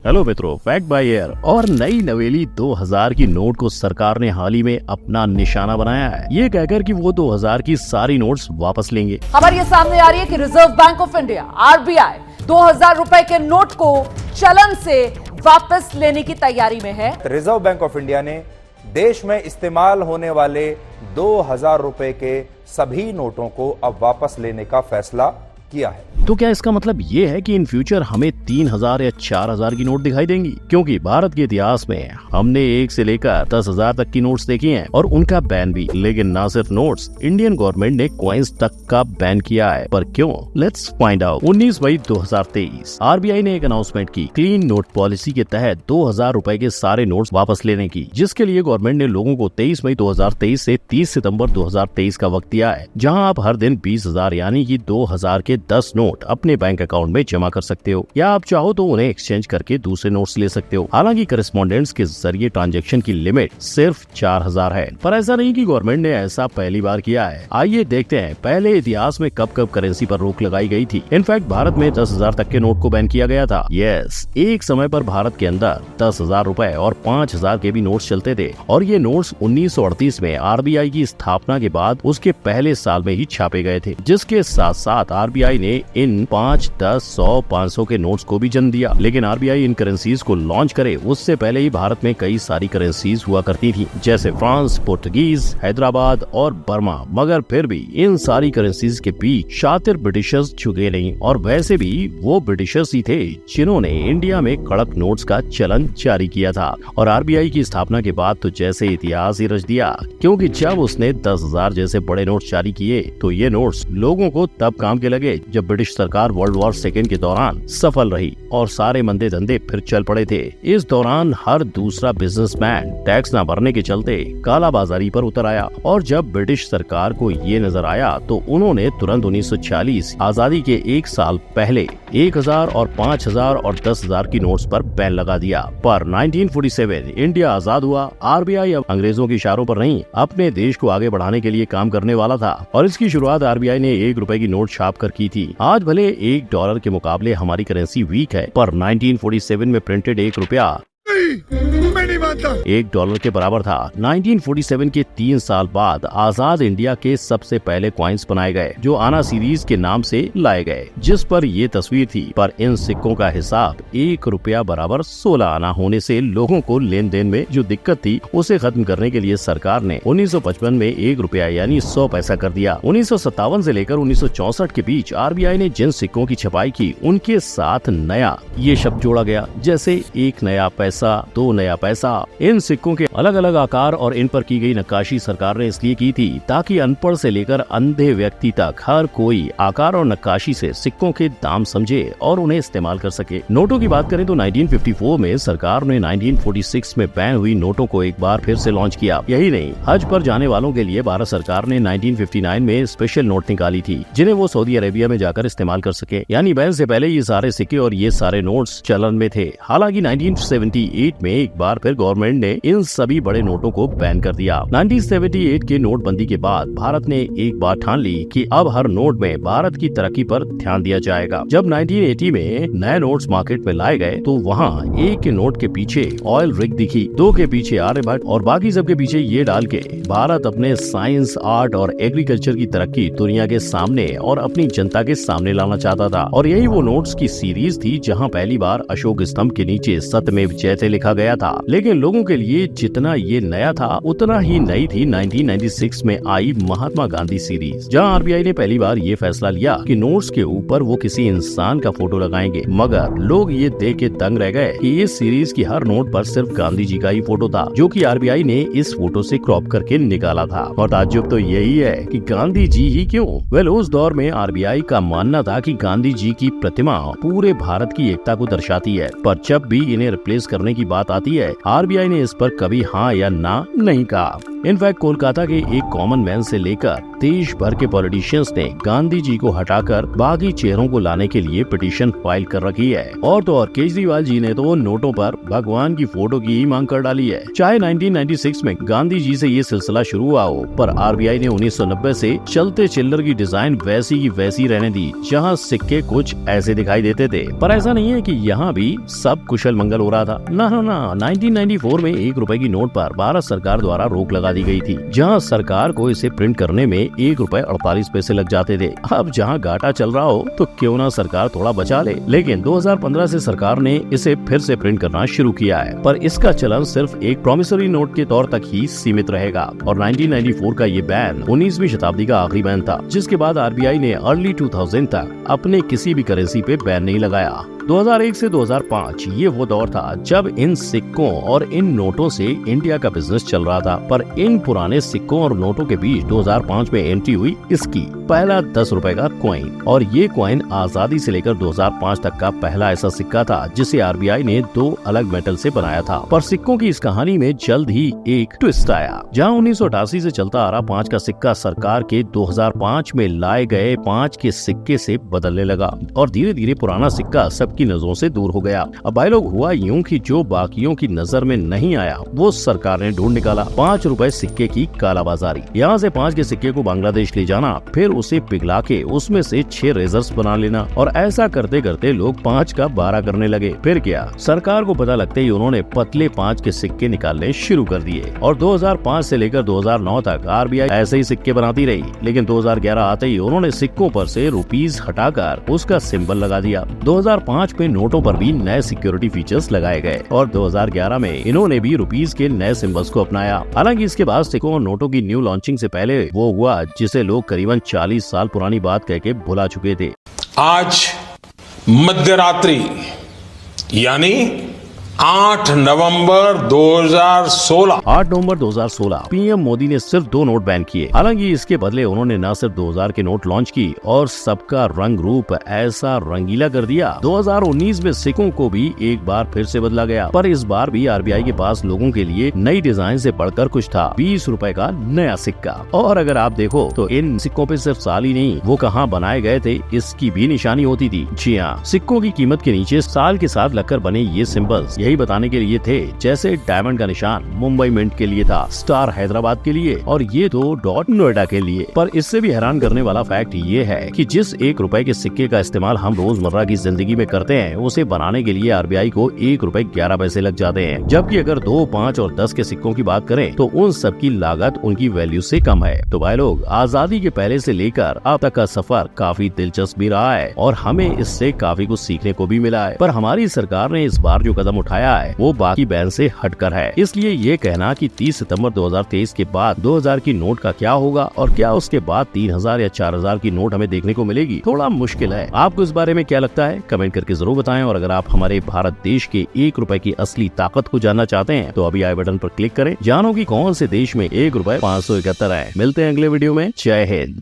Hello मित्रों, fact by air और नई नवेली 2000 की नोट को सरकार ने हाल ही में अपना निशाना बनाया है, ये कहकर कि वो 2000 की सारी नोट्स वापस लेंगे। खबर ये सामने आ रही है कि reserve bank of India RBI 2000 रुपए के नोट को चलन से वापस लेने की तैयारी में है। रिजर्व बैंक ऑफ इंडिया ने देश में इस्तेमाल होने वाले 2000 रुपए के सभी नोटों को अब वापस लेने का फैसला किया है। तो क्या इसका मतलब ये है कि इन फ्यूचर हमें 3000 या 4000 की नोट दिखाई देंगी? क्योंकि भारत के इतिहास में हमने 1 से लेकर 10,000 तक की नोट्स देखी हैं और उनका बैन भी। लेकिन ना सिर्फ नोट्स, इंडियन गवर्नमेंट ने कॉइन्स तक का बैन किया है। पर क्यों? Let's find out. 19 मई 2023 आरबीआई ने एक अनाउंसमेंट की क्लीन नोट पॉलिसी के तहत 2000 रुपए के सारे नोट्स वापस लेने की, जिसके लिए गवर्नमेंट ने लोगों को 23 मई 2023 से 30 सितंबर 2023 का वक्त दिया है, जहां आप हर दिन 20,000 यानी कि 2000 के 10 नोट अपने बैंक अकाउंट में जमा कर सकते हो, या आप चाहो तो उन्हें एक्सचेंज करके दूसरे नोट्स ले सकते हो। हालांकि करेस्पॉन्डेंट्स के जरिए ट्रांजैक्शन की लिमिट सिर्फ 4000 है, पर ऐसा नहीं कि गवर्नमेंट ने ऐसा पहली बार किया है। आइए देखते हैं पहले इतिहास में कब कब करेंसी पर रोक लगाई गई थी। इनफैक्ट भारत में 10,000 तक के नोट को बैन किया गया था। यस, एक समय पर भारत के अंदर 10,000 रुपए और 5,000 के भी नोट्स चलते थे, और ये नोट्स 1938 में आरबीआई की स्थापना के बाद उसके पहले साल में ही छापे गए थे, जिसके साथ साथ आरबीआई ने इन 5, 10, 100, 500 के नोट्स को भी जन्म दिया। लेकिन आरबीआई इन करेंसीज को लॉन्च करे उससे पहले ही भारत में कई सारी करेंसीज हुआ करती थी, जैसे फ्रांस, पुर्तगीज, हैदराबाद और बर्मा। मगर फिर भी इन सारी करेंसीज के बीच शातिर ब्रिटिशर्स झुके नहीं, और वैसे भी वो ब्रिटिशर्स ही थे जिन्होंने इंडिया में कड़क नोट्स का चलन जारी किया था। और आरबीआई की स्थापना के बाद तो जैसे इतिहास ही रच दिया, क्योंकि जब उसने 10,000 जैसे बड़े नोट्स जारी किए तो ये नोट्स लोगों को तब काम के लगे जब ब्रिटिश सरकार वर्ल्ड वॉर सेकेंड के दौरान सफल रही और सारे मंदे धंधे फिर चल पड़े थे। इस दौरान हर दूसरा बिजनेसमैन टैक्स न भरने के चलते कालाबाजारी पर उतर आया, और जब ब्रिटिश सरकार को ये नजर आया तो उन्होंने तुरंत 1940 आजादी के एक साल पहले 1000 और 5000 और 10,000 की नोट्स पर बैन लगा दिया। पर 1947 इंडिया आजाद हुआ। आरबीआई अब अंग्रेजों के इशारों पर नहीं, अपने देश को आगे बढ़ाने के लिए काम करने वाला था, और इसकी शुरुआत आरबीआई ने 1 रुपए की नोट छाप कर की थी। आज भले $1 के मुकाबले हमारी करेंसी वीक है, पर 1947 में प्रिंटेड 1 रुपया $1 के बराबर था। 1947 के 3 साल बाद आजाद इंडिया के सबसे पहले कॉइन्स बनाए गए, जो आना सीरीज के नाम से लाए गए, जिस पर ये तस्वीर थी। पर इन सिक्कों का हिसाब 1 रुपया बराबर 16 आना होने से लोगों को लेन देन में जो दिक्कत थी उसे खत्म करने के लिए सरकार ने 1955 में 1 रुपया यानी 100 पैसा कर दिया। 1957 से लेकर 1964 के बीच आरबीआई ने जिन सिक्कों की छपाई की उनके साथ नया ये शब्द जोड़ा गया, जैसे 1 नया पैसा, 2 नया पैसा। इन सिक्कों के अलग अलग आकार और इन पर की गई नक्काशी सरकार ने इसलिए की थी ताकि अनपढ़ से लेकर अंधे व्यक्ति तक हर कोई आकार और नक्काशी से सिक्कों के दाम समझे और उन्हें इस्तेमाल कर सके। नोटों की बात करें तो 1954 में सरकार ने 1946 में बैन हुई नोटों को एक बार फिर से लॉन्च किया। यही नहीं, हज पर जाने वालों के लिए भारत सरकार ने 1959 में स्पेशल नोट निकाली थी, जिन्हें वो सऊदी अरेबिया में जाकर इस्तेमाल कर सके। यानी बैन से पहले ये सारे सिक्के और ये सारे नोट्स चलन में थे। हालांकि 1978 में एक बार फिर गवर्नमेंट ने इन सभी बड़े नोटों को बैन कर दिया। 1978 के नोटबंदी के बाद भारत ने एक बार ठान ली कि अब हर नोट में भारत की तरक्की पर ध्यान दिया जाएगा। जब 1980 में नए नोट्स मार्केट में लाए गए तो वहाँ 1 के नोट के पीछे ऑयल रिग दिखी, 2 के पीछे आर्यभट्ट और बाकी सब के पीछे ये डाल के भारत अपने साइंस, आर्ट और एग्रीकल्चर की तरक्की दुनिया के सामने और अपनी जनता के सामने लाना चाहता था। और यही वो नोट्स की सीरीज थी जहाँ पहली बार अशोक स्तंभ के नीचे सत्यमेव जयते लिखा गया था। लेकिन लोगों के लिए जितना ये नया था उतना ही नई थी 1996 में आई महात्मा गांधी सीरीज, जहां आरबीआई ने पहली बार ये फैसला लिया कि नोट्स के ऊपर वो किसी इंसान का फोटो लगाएंगे। मगर लोग ये देख के दंग रह गए कि इस सीरीज की हर नोट पर सिर्फ गांधी जी का ही फोटो था, जो कि आरबीआई ने इस फोटो से क्रॉप करके निकाला था। और ताज्जुब तो यही है कि गांधी जी ही क्यों? वेल, उस दौर में आरबीआई का मानना था कि गांधी जी की प्रतिमा पूरे भारत की एकता को दर्शाती है, पर जब भी इन्हें रिप्लेस करने की बात आती है आरबीआई ने इस पर कभी हाँ या ना नहीं कहा। इनफैक्ट कोलकाता के एक कॉमन मैन से लेकर देश भर के पॉलिटिशियंस ने गांधी जी को हटाकर बागी चेहरों को लाने के लिए पिटीशन फाइल कर रखी है। और तो और केजरीवाल जी ने तो नोटों पर भगवान की फोटो की ही मांग कर डाली है। चाहे 1996 में गांधी जी से ये सिलसिला शुरू हुआ हो, पर आरबीआई ने 1990 से चलते चिल्लर की डिजाइन वैसी की वैसी रहने दी, जहाँ सिक्के कुछ ऐसे दिखाई देते थे। पर ऐसा नहीं है कि यहाँ भी सब कुशल मंगल हो रहा था। ना 1994 में 1 रुपए की नोट पर भारत सरकार द्वारा रोक लगा दी गई थी, जहां सरकार को इसे प्रिंट करने में 1 रुपए 48 पैसे लग जाते थे। अब जहां घाटा चल रहा हो तो क्यों ना सरकार थोड़ा बचा ले। लेकिन 2015 से सरकार ने इसे फिर से प्रिंट करना शुरू किया है, पर इसका चलन सिर्फ एक प्रॉमिसरी नोट के तौर तक ही सीमित रहेगा। और 1994 का ये बैन 19वीं शताब्दी का आखिरी बैन था, जिसके बाद आरबीआई ने अर्ली 2000 तक अपने किसी भी करेंसी पे बैन नहीं लगाया। 2001 से 2005 ये वो दौर था जब इन सिक्कों और इन नोटों से इंडिया का बिजनेस चल रहा था। पर इन पुराने सिक्कों और नोटों के बीच 2005 में एंट्री हुई इसकी पहला 10 रुपए का कॉइन। और ये कॉइन आजादी से लेकर 2005 तक का पहला ऐसा सिक्का था जिसे आरबीआई ने 2 अलग मेटल से बनाया था। पर सिक्कों की इस कहानी में जल्द ही एक ट्विस्ट आया, जहाँ 1988 से चलता आ रहा 5 का सिक्का सरकार के 2005 में लाए गए 5 के सिक्के से बदलने लगा और धीरे धीरे पुराना सिक्का सबकी नजरों से दूर हो गया। अब भाई लोग हुआ यूं कि जो बाकियों की नजर में नहीं आया वो सरकार ने ढूंढ निकाला, 5 रुपए सिक्के की कालाबाजारी। यहाँ से 5 के सिक्के को बांग्लादेश ले जाना, फिर उसे पिघला के उसमें से 6 रेजर्स बना लेना, और ऐसा करते करते लोग 5 का 12 करने लगे। फिर क्या, सरकार को पता लगते ही उन्होंने पतले 5 के सिक्के निकालने शुरू कर दिए और 2005 से लेकर 2009 तक आरबीआई ऐसे ही सिक्के बनाती रही। लेकिन 2011 आते ही उन्होंने सिक्कों पर से रुपीस हटाकर उसका सिंबल लगा दिया। 2005 में नोटों पर भी नए सिक्योरिटी फीचर्स लगाए गए और 2011 में इन्होंने भी रुपीस के नए सिंबल्स को अपनाया। हालांकि इसके बाद सिक्कों और नोटों की न्यू लॉन्चिंग से पहले वो हुआ जिसे लोग करीबन 40 साल पुरानी बात कह के भुला चुके थे। आज मध्यरात्रि यानी 8 नवंबर 2016 पीएम मोदी ने सिर्फ 2 नोट बैन किए। हालांकि इसके बदले उन्होंने न सिर्फ 2000 के नोट लॉन्च की और सबका रंग रूप ऐसा रंगीला कर दिया। 2019 में सिक्कों को भी एक बार फिर से बदला गया, पर इस बार भी आरबीआई के पास लोगों के लिए नई डिजाइन से बढ़कर कुछ था, 20 रुपए का नया सिक्का। और अगर आप देखो तो इन सिक्कों पे सिर्फ साल ही नहीं, वो कहाँ बनाए गए थे इसकी भी निशानी होती थी। जी हाँ, सिक्कों की कीमत के नीचे साल के साथ लगकर बने ये सिंबल्स यही बताने के लिए थे, जैसे डायमंड का निशान मुंबई मिंट के लिए था, स्टार हैदराबाद के लिए और ये 2 डॉट नोएडा के लिए। पर इससे भी हैरान करने वाला फैक्ट ये है कि जिस 1 रुपए के सिक्के का इस्तेमाल हम रोजमर्रा की जिंदगी में करते हैं, उसे बनाने के लिए आरबीआई को 1 रुपए 11 पैसे लग जाते हैं। जबकि अगर 2, 5 और 10 के सिक्कों की बात करें तो उन सब की लागत उनकी वैल्यू से कम है। तो भाई लोग, आजादी के पहले से लेकर अब तक का सफर काफी दिलचस्प भी रहा है और हमें इससे काफी कुछ सीखने को भी मिला है। पर हमारी सरकार ने इस बार जो कदम उठाया है वो बाकी बैन से हटकर है। इसलिए ये कहना कि 30 सितंबर 2023 के बाद 2000 की नोट का क्या होगा और क्या उसके बाद 3000 या 4000 की नोट हमें देखने को मिलेगी, थोड़ा मुश्किल है। आपको इस बारे में क्या लगता है, कमेंट करके जरूर बताएं। और अगर आप हमारे भारत देश के 1 रुपए की असली ताकत को जानना चाहते हैं तो अभी आई बटन पर क्लिक करें, जानो कि कौन से देश में 1 रुपए 571 है। मिलते हैं अगले वीडियो में। जय हिंद।